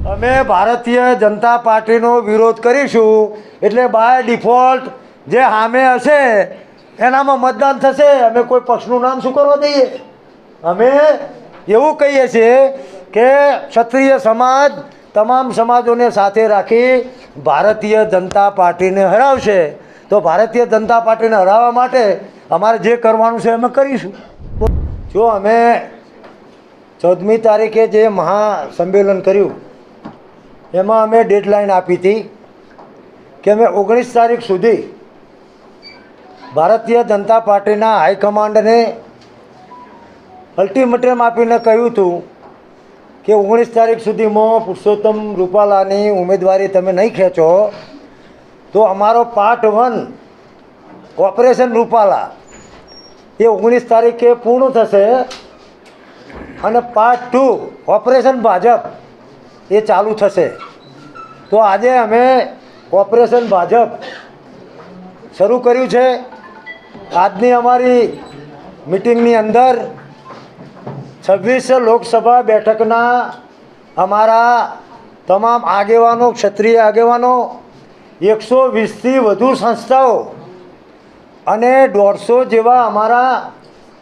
અમે ભારતીય જનતા પાર્ટીનો વિરોધ કરીશું, એટલે બાય ડિફોલ્ટ જે સામે હશે એનામાં મતદાન થશે. અમે કોઈ પક્ષનું નામ શું કરવા દઈએ? અમે એવું કહીએ છીએ કે ક્ષત્રિય સમાજ તમામ સમાજોને સાથે રાખી ભારતીય જનતા પાર્ટીને હરાવશે. તો ભારતીય જનતા પાર્ટીને હરાવવા માટે અમારે જે કરવાનું છે અમે કરીશું. જો અમે 14મી તારીખે જે મહાસંમેલન કર્યું એમાં અમે ડેડલાઇન આપી હતી કે અમે 19 તારીખ સુધી ભારતીય જનતા પાર્ટીના હાઈકમાન્ડને અલ્ટિમેટમ આપીને કહ્યું હતું કે 19 તારીખ સુધીમાં પુરુષોત્તમ રૂપાલાની ઉમેદવારી તમે નહીં ખેંચો તો અમારો પાર્ટ 1 ઓપરેશન રૂપાલા એ 19 તારીખે પૂર્ણ થશે અને પાર્ટ 2 ઓપરેશન ભાજપ એ ચાલુ થશે. તો આજે અમે ઓપરેશન ભાજપ શરૂ કર્યું છે. આજની અમારી મિટિંગની અંદર 26 લોકસભા બેઠકના અમારા તમામ આગેવાનો, ક્ષત્રિય આગેવાનો, 120થી વધુ સંસ્થાઓ અને 150 જેવા અમારા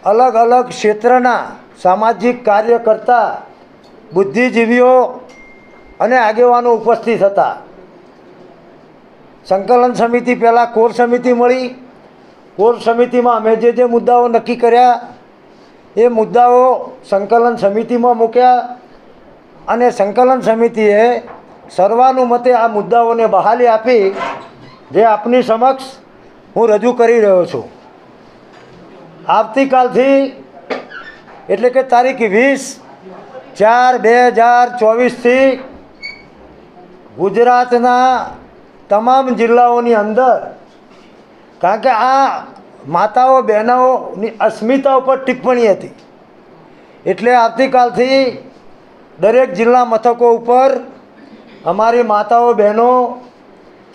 અલગ અલગ ક્ષેત્રના સામાજિક કાર્યકર્તા, બુદ્ધિજીવીઓ અને આગેવાનો ઉપસ્થિત હતા. સંકલન સમિતિ પહેલાં કોર સમિતિ મળી. કોર સમિતિમાં અમે જે મુદ્દાઓ નક્કી કર્યા એ મુદ્દાઓ સંકલન સમિતિમાં મૂક્યા અને સંકલન સમિતિએ સર્વાનુમતે આ મુદ્દાઓને બહાલી આપી જે આપની સમક્ષ હું રજૂ કરી રહ્યો છું. આવતીકાલથી એટલે કે તારીખ 20/4/2024થી ગુજરાતના તમામ જિલ્લાઓની અંદર, કારણ કે આ માતાઓ બહેનોની અસ્મિતા ઉપર ટિપ્પણી હતી, એટલે આવતીકાલથી દરેક જિલ્લા મથકો ઉપર અમારી માતાઓ બહેનો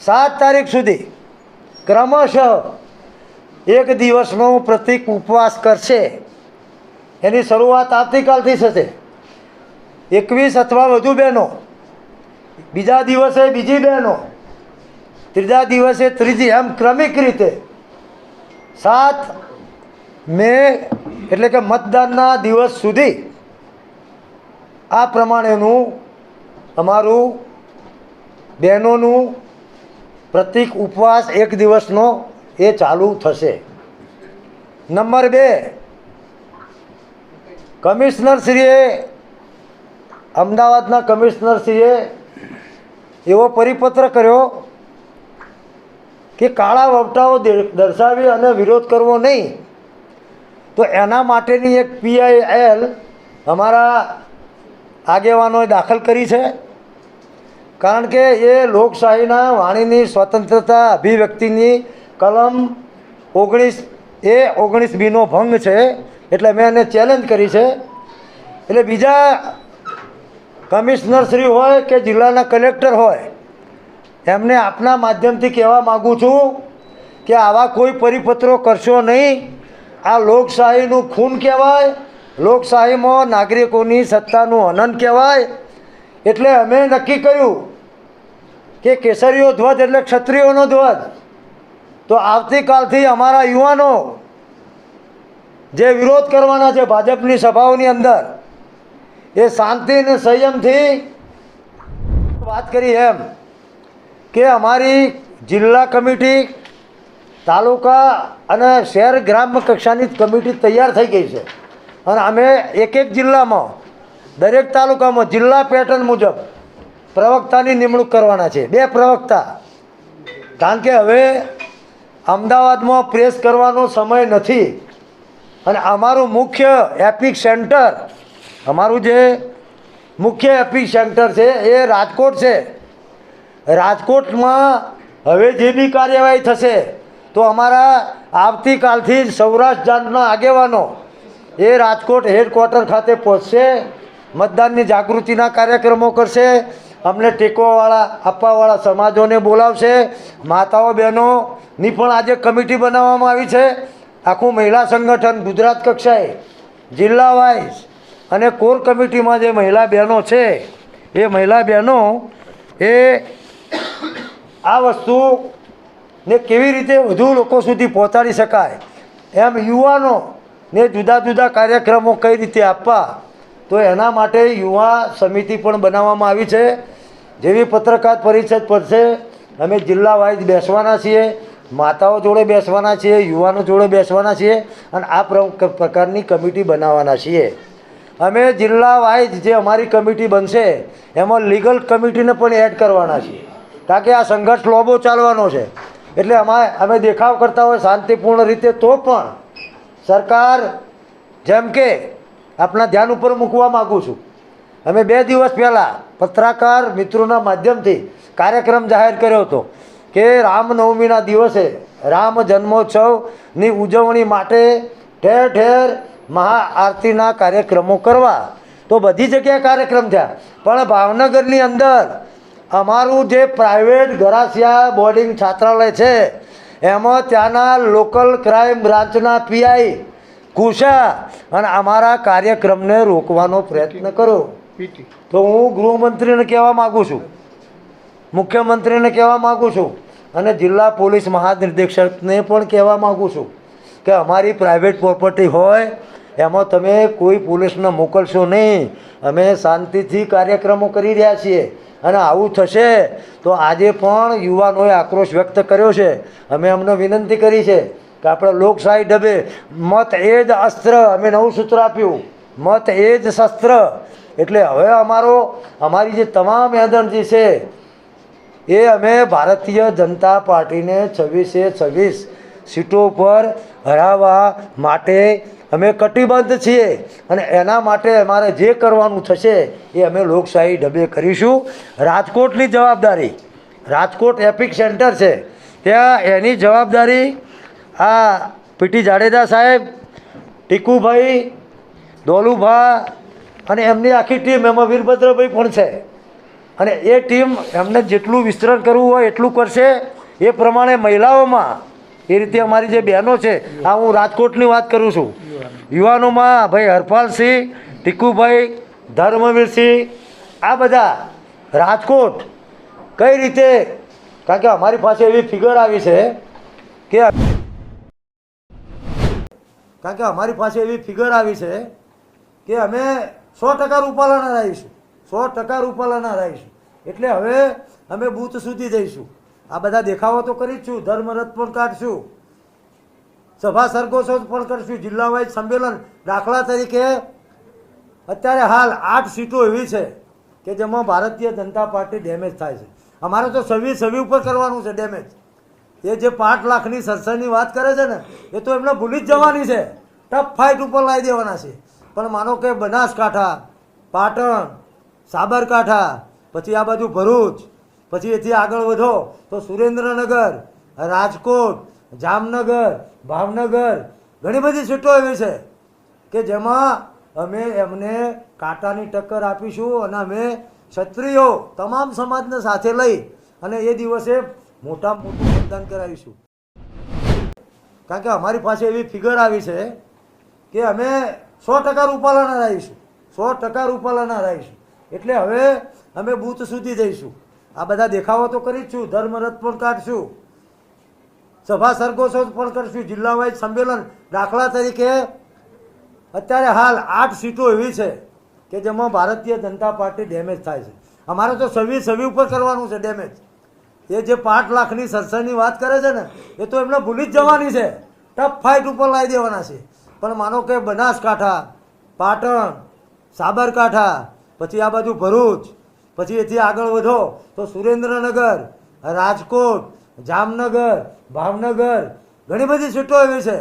7 તારીખ સુધી ક્રમશઃ એક દિવસનો પ્રતિક ઉપવાસ કરશે. એની શરૂઆત આવતીકાલથી થશે. 21 અથવા વધુ બહેનો, બીજા દિવસે બીજી બહેનો, ત્રીજા દિવસે ત્રીજી, એમ ક્રમિક રીતે 7 મે એટલે કે મતદાનના દિવસ સુધી આ પ્રમાણેનું અમારું બહેનોનું પ્રતિક ઉપવાસ એક દિવસનો એ ચાલુ થશે. નંબર 2, કમિશનરશ્રીએ, અમદાવાદના કમિશનરશ્રીએ એવો પરિપત્ર કર્યો કે કાળા વપટાઓ દર્શાવી અને વિરોધ કરવો નહીં. તો એના માટેની એક PIL અમારા આગેવાનોએ દાખલ કરી છે. કારણ કે એ લોકશાહીના વાણીની સ્વતંત્રતા અભિવ્યક્તિની કલમ 19(a)(19)B નો ભંગ છે. એટલે મેં એને ચેલેન્જ કરી છે. એટલે બીજા કમિશનરશ્રી હોય કે જિલ્લાના કલેક્ટર હોય એમને આપના માધ્યમથી કહેવા માગું છું કે આવા કોઈ પરિપત્રો કરશો નહીં. આ લોકશાહીનું ખૂન કહેવાય, લોકશાહીમાં નાગરિકોની સત્તાનું હનન કહેવાય. એટલે અમે નક્કી કર્યું કે કેસરીયો ધ્વજ એટલે ક્ષત્રિયોનો ધ્વજ. તો આવતીકાલથી અમારા યુવાનો જે વિરોધ કરવાના છે ભાજપની સભાઓની અંદર, એ શાંતિ અને સંયમથી વાત કરી એમ કે અમારી જિલ્લા કમિટી, તાલુકા અને શહેર ગ્રામ્ય કક્ષાની કમિટી તૈયાર થઈ ગઈ છે. અને અમે એક જિલ્લામાં, દરેક તાલુકામાં જિલ્લા પેટર્ન મુજબ પ્રવક્તાની નિમણૂક કરવાના છે. 2 પ્રવક્તા. કારણ કે હવે અમદાવાદમાં પ્રેસ કરવાનો સમય નથી. અને અમારું મુખ્ય એપિક સેન્ટર, અમારું જે મુખ્ય એપિક સેન્ટર છે એ રાજકોટ છે. રાજકોટમાં હવે જે બી કાર્યવાહી થશે તો અમારા આવતીકાલથી જ સૌરાષ્ટ્ર જાતના આગેવાનો એ રાજકોટ હેડક્વાર્ટર ખાતે પહોંચશે, મતદાનની જાગૃતિના કાર્યક્રમો કરશે, અમને ટેકોવાળા આપવાવાળા સમાજોને બોલાવશે. માતાઓ બહેનોની પણ આજે કમિટી બનાવવામાં આવી છે. આખું મહિલા સંગઠન ગુજરાત કક્ષાએ, જિલ્લા વાઇઝ અને કોર કમિટીમાં જે મહિલા બહેનો છે એ મહિલા બહેનો એ આ વસ્તુને કેવી રીતે વધુ લોકો સુધી પહોંચાડી શકાય એમ યુવાનોને જુદા જુદા કાર્યક્રમો કઈ રીતે આપવા, તો એના માટે યુવા સમિતિ પણ બનાવવામાં આવી છે. જેવી પત્રકાર પરિષદ પડશે અમે જિલ્લા વાઇઝ બેસવાના છીએ, માતાઓ જોડે બેસવાના છીએ, યુવાનો જોડે બેસવાના છીએ અને આ પ્રકારની કમિટી બનાવવાના છીએ. અમે જિલ્લા વાઇઝ જે અમારી કમિટી બનશે એમાં લીગલ કમિટીને પણ એડ કરવાના છીએ, કારણ કે આ સંઘર્ષ લોબો ચાલવાનો છે. એટલે અમે દેખાવ કરતા હોય શાંતિપૂર્ણ રીતે તો પણ સરકાર, જેમ કે આપણા ધ્યાન ઉપર મૂકવા માગું છું, અમે 2 દિવસ પહેલાં પત્રકાર મિત્રોના માધ્યમથી કાર્યક્રમ જાહેર કર્યો હતો કે રામનવમીના દિવસે રામ જન્મોત્સવની ઉજવણી માટે ઠેર ઠેર મહાઆરતીના કાર્યક્રમો કરવા. તો બધી જગ્યાએ કાર્યક્રમ થયા, પણ ભાવનગરની અંદર અમારું જે પ્રાઇવેટ ગરાસિયા બોર્ડિંગ છાત્રાલય છે એમાં ત્યાંના લોકલ ક્રાઇમ બ્રાન્ચના પીઆઈ ઘૂસ્યા અને અમારા કાર્યક્રમને રોકવાનો પ્રયત્ન કર્યો. તો હું ગૃહમંત્રીને કહેવા માગું છું, મુખ્યમંત્રીને કહેવા માગું છું અને જિલ્લા પોલીસ મહાનિર્દેશકને પણ કહેવા માગું છું કે અમારી પ્રાઇવેટ પ્રોપર્ટી હોય એમાં તમે કોઈ પોલીસને મોકલશો નહીં. અમે શાંતિથી કાર્યક્રમો કરી રહ્યા છીએ અને આવું થશે તો આજે પણ યુવાનોએ આક્રોશ વ્યક્ત કર્યો છે. અમે અમને વિનંતી કરી છે કે આપણે લોકશાહી ઢબે મત એ જ અસ્ત્ર, અમે નવું સૂત્ર આપ્યું, મત એ જ શસ્ત્ર. એટલે હવે અમારી જે તમામ એનર્જી છે એ અમે ભારતીય જનતા પાર્ટીને 26 સીટો પર હરાવવા માટે અમે કટિબદ્ધ છીએ અને એના માટે અમારે જે કરવાનું થશે એ અમે લોકશાહી ઢબે કરીશું. રાજકોટની જવાબદારી, રાજકોટ એપિક સેન્ટર છે ત્યાં એની જવાબદારી આ પીટી જાડેજા સાહેબ, ટીકુભાઈ, દોલુભા અને એમની આખી ટીમ, એમાં વીરભદ્રભાઈ પણ છે અને એ ટીમ એમને જેટલું વિસ્તરણ કરવું હોય એટલું કરશે. એ પ્રમાણે મહિલાઓમાં એ રીતે અમારી જે બહેનો છે, આ હું રાજકોટની વાત કરું છું, યુવાનોમાં ભાઈ હરપાલસિંહ, ટીકુભાઈ, ધર્મવીરસિંહ, આ બધા રાજકોટ કઈ રીતે, કારણ કે અમારી પાસે એવી ફિગર આવી છે કે અમે 100% રૂપાલાના રહીશું, 100% રૂપાલાના રહીશું. એટલે હવે અમે બૂથ સુધી જઈશું. આ બધા દેખાવો તો કરી જ છું, ધર્મરથ પણ કાઢશું, સભા સરઘોષો પણ કરશું, જિલ્લા વાઇઝ સંમેલન. દાખલા તરીકે અત્યારે હાલ 8 સીટો એવી છે કે જેમાં ભારતીય જનતા પાર્ટી ડેમેજ થાય છે. અમારે તો 26 ઉપર કરવાનું છે ડેમેજ. એ જે 5 લાખની સરસરની વાત કરે છે ને એ તો એમને ભૂલી જ જવાની છે, ટફ ફાઇટ ઉપર લાવી દેવાના છે. પણ માનો કે બનાસકાંઠા, પાટણ, સાબરકાંઠા, પછી આ બાજુ ભરૂચ, પછી એથી આગળ વધો તો સુરેન્દ્રનગર, રાજકોટ, જામનગર, ભાવનગર, ઘણી બધી સીટો એવી છે કે જેમાં અમે એમને કાંટાની ટક્કર આપીશું અને અમે ક્ષત્રિયો તમામ સમાજને સાથે લઈ અને એ દિવસે મોટામાં મોટું મતદાન કરાવીશું. કારણ કે અમારી પાસે એવી ફિગર આવી છે કે અમે 100% રૂપાલાના રહીશું, 100% રૂપાલાના રહીશું. એટલે હવે અમે બૂથ સુધી જઈશું. આ બધા દેખાવો તો કરી જ છું, ધર્મરથ પણ કાઢશું, સભા સરઘોષો પણ કરશું, જિલ્લા વાઇઝ સંમેલન. દાખલા તરીકે અત્યારે હાલ 8 સીટો એવી છે કે જેમાં ભારતીય જનતા પાર્ટી ડેમેજ થાય છે. અમારે તો 26 ઉપર કરવાનું છે ડેમેજ. એ જે 5 લાખની સરસરની વાત કરે છે ને એ તો એમને ભૂલી જ જવાની છે, ટફ ફાઇટ ઉપર લાવી દેવાના છે. પણ માનો કે બનાસકાંઠા, પાટણ, સાબરકાંઠા, પછી આ બાજુ ભરૂચ, પછી એથી આગળ વધો તો સુરેન્દ્રનગર, રાજકોટ, જામનગર, ભાવનગર, ઘણી બધી સીટો એવી છે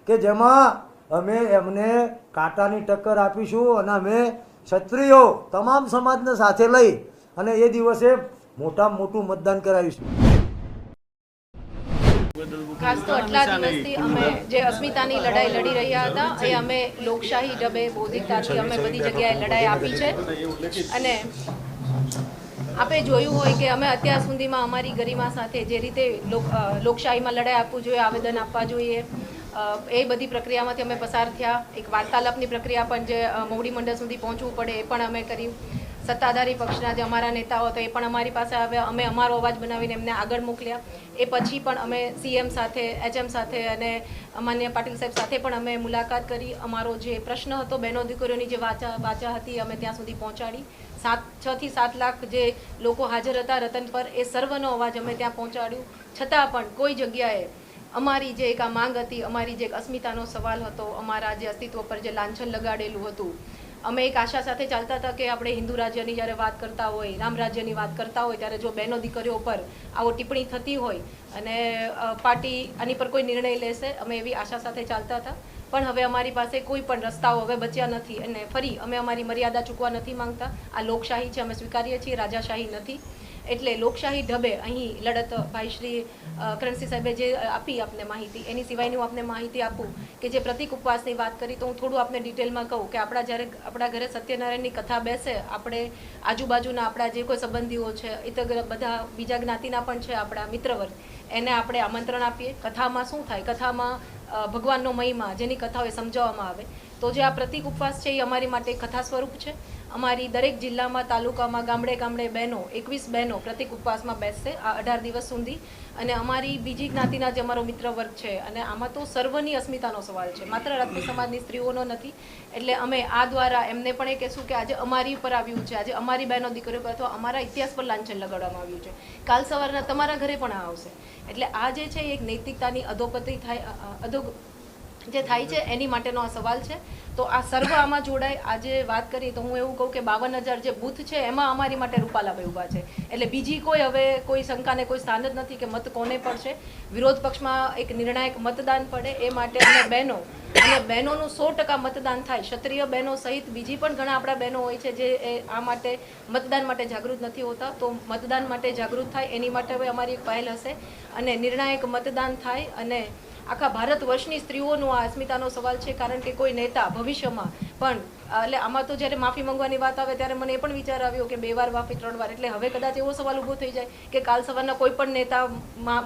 કે જેમાં અમે એમને કાંટાની ટક્કર આપીશું અને અમે ક્ષત્રિયો તમામ સમાજને સાથે લઈ અને એ દિવસે મોટામાં મોટું મતદાન કરાવીશું. ખાસ તો આટલા દિવસથી અમે જે અસ્મિતાની લડાઈ લડી રહ્યા હતા એ અમે લોકશાહી ઢબે બૌદ્ધિકતાથી અમે બધી જગ્યાએ લડાઈ આપી છે. અને આપણે જોયું હોય કે અમે અત્યાર સુધીમાં અમારી ગરિમા સાથે જે રીતે લોકશાહીમાં લડાઈ આપવું જોઈએ, આવેદન આપવા જોઈએ, એ બધી પ્રક્રિયામાંથી અમે પસાર થયા. એક વાર્તાલાપની પ્રક્રિયા પણ જે મોવડી મંડળ સુધી પહોંચવું પડે એ પણ અમે કર્યું. સત્તાધારી પક્ષના જે અમારા નેતાઓ હતા એ પણ અમારી પાસે આવ્યા, અમે અમારો અવાજ બનાવીને એમને આગળ મોકલ્યા. એ પછી પણ અમે CM સાથે, HM સાથે અને માન્ય પાટીલ સાહેબ સાથે પણ અમે મુલાકાત કરી. અમારો જે પ્રશ્ન હતો બહેનો દીકરીઓની જે વાચા હતી અમે ત્યાં સુધી પહોંચાડી. 6 થી 7 લાખ જે લોકો હાજર હતા રતન પર, એ સર્વનો અવાજ અમે ત્યાં પહોંચાડ્યું. છતાં પણ કોઈ જગ્યાએ અમારી જે એક આ માંગ હતી, અમારી જે એક અસ્મિતાનો સવાલ હતો, અમારા જે અસ્તિત્વ પર જે લાંછન લગાડેલું હતું, અમે એક આશા સાથે ચાલતા હતા કે આપણે હિન્દુ રાજ્યની જ્યારે વાત કરતા હોય, રામ રાજ્યની વાત કરતા હોય, ત્યારે જો બહેનો દીકરીઓ પર આવો ટિપ્પણી થતી હોય અને પાર્ટી આની પર કોઈ નિર્ણય લેશે, અમે એવી આશા સાથે ચાલતા હતા. પણ હવે અમારી પાસે કોઈ પણ રસ્તાઓ હવે બચ્યા નથી અને ફરી અમે અમારી મર્યાદા ચૂકવા નથી માંગતા. આ લોકશાહી છે, અમે સ્વીકારીએ છીએ, રાજાશાહી નથી. એટલે લોકશાહી ઢબે અહીં લડત ભાઈ શ્રી કરણસિંહ સાહેબે જે આપી આપને માહિતી, એની સિવાયની હું આપને માહિતી આપું કે જે પ્રતિક ઉપવાસની વાત કરી, તો હું થોડું આપને ડિટેલમાં કહું કે આપણા ઘરે સત્યનારાયણની કથા બેસે, આપણે આજુબાજુના આપણા જે કોઈ સંબંધીઓ છે, ઇતર બધા બીજા જ્ઞાતિના પણ છે આપણા મિત્રવર્ગ, એને આપણે આમંત્રણ આપીએ. કથામાં શું થાય, કથામાં ભગવાનનો મહિમા જેની કથાઓ સમજાવવામાં આવે. તો જે આ પ્રતિક ઉપવાસ છે એ અમારી માટે કથા સ્વરૂપ છે. અમારી દરેક જિલ્લામાં, તાલુકામાં, ગામડે ગામડે બહેનો, 21 બહેનો પ્રતિક ઉપવાસમાં બેસશે આ 18 દિવસ સુધી. અને અમારી બીજી જ્ઞાતિના જે અમારો મિત્ર વર્ગ છે, અને આમાં તો સર્વની અસ્મિતાનો સવાલ છે, માત્ર રાજપૂત સમાજની સ્ત્રીઓનો નથી. એટલે અમે આ દ્વારા એમને પણ એ કહેશું કે આજે અમારી ઉપર આવ્યું છે, આજે અમારી બહેનો દીકરીઓ પર અથવા અમારા ઇતિહાસ પર લાંછન લગાડવામાં આવ્યું છે, કાલ સવારના તમારા ઘરે પણ આ આવશે. એટલે આ જે છે એક નૈતિકતાની અધોગતિ જે થાય છે એની માટેનો આ સવાલ છે. તો આ સર્વ આમાં જોડાય. આજે વાત કરીએ તો હું એવું કહું કે 52,000 જે બૂથ છે એમાં અમારી માટે રૂપાલાભાઈ ઊભા છે. એટલે બીજી કોઈ હવે કોઈ શંકાને કોઈ સ્થાન જ નથી કે મત કોને પડશે. વિરોધ પક્ષમાં એક નિર્ણાયક મતદાન પડે એ માટે અમે બહેનો અને બહેનોનું 100% મતદાન થાય. ક્ષત્રિય બહેનો સહિત બીજી પણ ઘણા આપણા બહેનો હોય છે જે આ માટે મતદાન માટે જાગૃત નથી હોતા. તો મતદાન માટે જાગૃત થાય એની માટે હવે અમારી એક પહેલ હશે અને નિર્ણાયક મતદાન થાય. અને આખા ભારત વર્ષની સ્ત્રીઓનો આ અસ્મિતાનો સવાલ છે. કારણ કે કોઈ નેતા ભવિષ્યમાં પણ એટલે આમાં તો જ્યારે માફી માંગવાની વાત આવે ત્યારે મને એ પણ વિચાર આવ્યો કે 2 વાર માફી 3 વાર, એટલે હવે કદાચ એવો સવાલ ઊભો થઈ જાય કે કાલ સવારના કોઈ પણ નેતા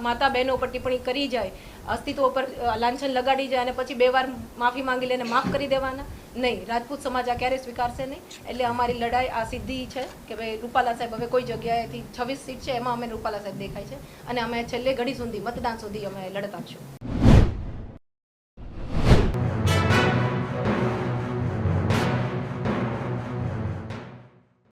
માતા બહેનો પર ટિપ્પણી કરી જાય, અસ્તિત્વ પર લાંછન લગાડી જાય અને પછી 2 વાર માફી માંગી લઈને માફ કરી દેવાના. નહીં, રાજપૂત સમાજ આ ક્યારેય સ્વીકારશે નહીં. એટલે અમારી લડાઈ આ સિદ્ધિ છે કે ભાઈ રૂપાલા સાહેબ હવે કોઈ જગ્યાએથી 26 સીટ છે એમાં અમે રૂપાલા સાહેબ દેખાય છે અને અમે છેલ્લે ઘડી સુધી મતદાન સુધી અમે લડત આપશું.